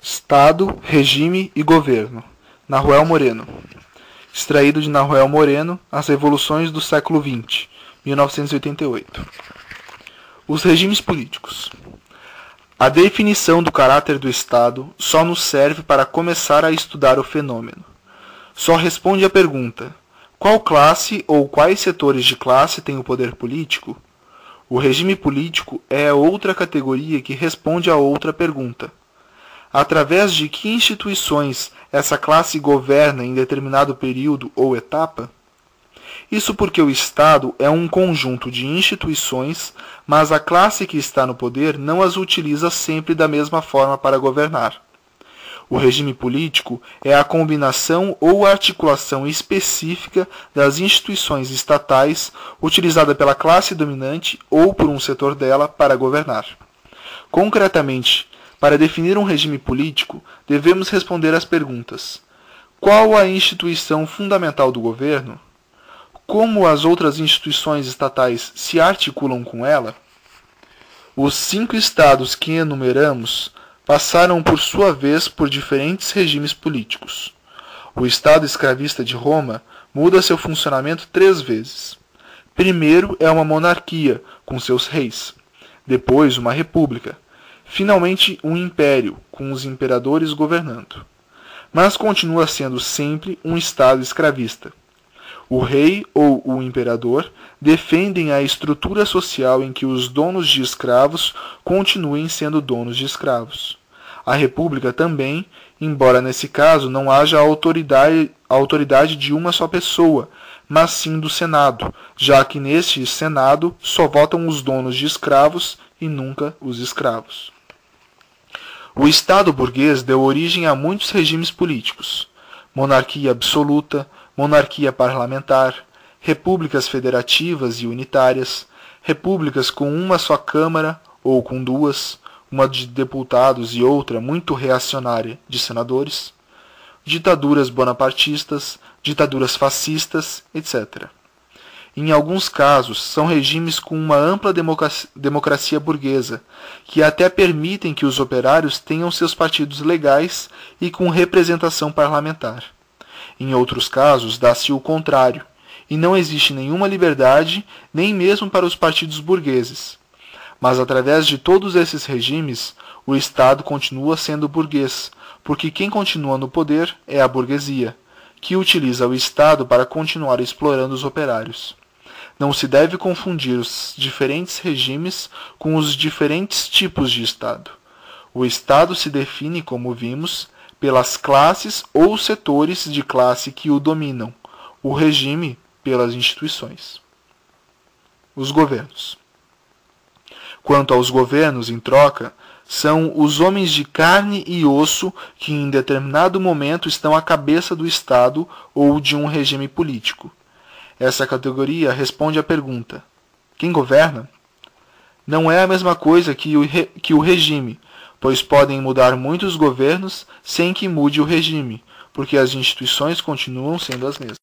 Estado, Regime e Governo, Nahuel Moreno. Extraído de Nahuel Moreno, As Revoluções do Século XX, 1988. Os regimes políticos. A definição do caráter do Estado só nos serve para começar a estudar o fenômeno. Só responde à pergunta: qual classe ou quais setores de classe têm o poder político? O regime político é outra categoria que responde a outra pergunta: através de que instituições essa classe governa em determinado período ou etapa? Isso porque o Estado é um conjunto de instituições, mas a classe que está no poder não as utiliza sempre da mesma forma para governar. O regime político é a combinação ou articulação específica das instituições estatais utilizada pela classe dominante ou por um setor dela para governar. Concretamente, para definir um regime político, devemos responder às perguntas: qual a instituição fundamental do governo? Como as outras instituições estatais se articulam com ela? Os 5 estados que enumeramos passaram por sua vez por diferentes regimes políticos. O Estado escravista de Roma muda seu funcionamento 3 vezes. Primeiro é uma monarquia, com seus reis. Depois uma república. Finalmente um império, com os imperadores governando. Mas continua sendo sempre um Estado escravista. O rei ou o imperador defendem a estrutura social em que os donos de escravos continuem sendo donos de escravos. A república também, embora nesse caso não haja autoridade de uma só pessoa, mas sim do Senado, já que neste Senado só votam os donos de escravos e nunca os escravos. O Estado burguês deu origem a muitos regimes políticos: monarquia absoluta, monarquia parlamentar, repúblicas federativas e unitárias, repúblicas com uma só Câmara ou com 2, uma de deputados e outra muito reacionária de senadores, ditaduras bonapartistas, ditaduras fascistas, etc. Em alguns casos, são regimes com uma ampla democracia burguesa, que até permitem que os operários tenham seus partidos legais e com representação parlamentar. Em outros casos, dá-se o contrário, e não existe nenhuma liberdade, nem mesmo para os partidos burgueses. Mas através de todos esses regimes, o Estado continua sendo burguês, porque quem continua no poder é a burguesia, que utiliza o Estado para continuar explorando os operários. Não se deve confundir os diferentes regimes com os diferentes tipos de Estado. O Estado se define, como vimos, pelas classes ou setores de classe que o dominam, o regime pelas instituições. Os governos. Quanto aos governos, em troca, são os homens de carne e osso que em determinado momento estão à cabeça do Estado ou de um regime político. Essa categoria responde à pergunta: quem governa? Não é a mesma coisa que o regime, pois podem mudar muitos governos sem que mude o regime, porque as instituições continuam sendo as mesmas.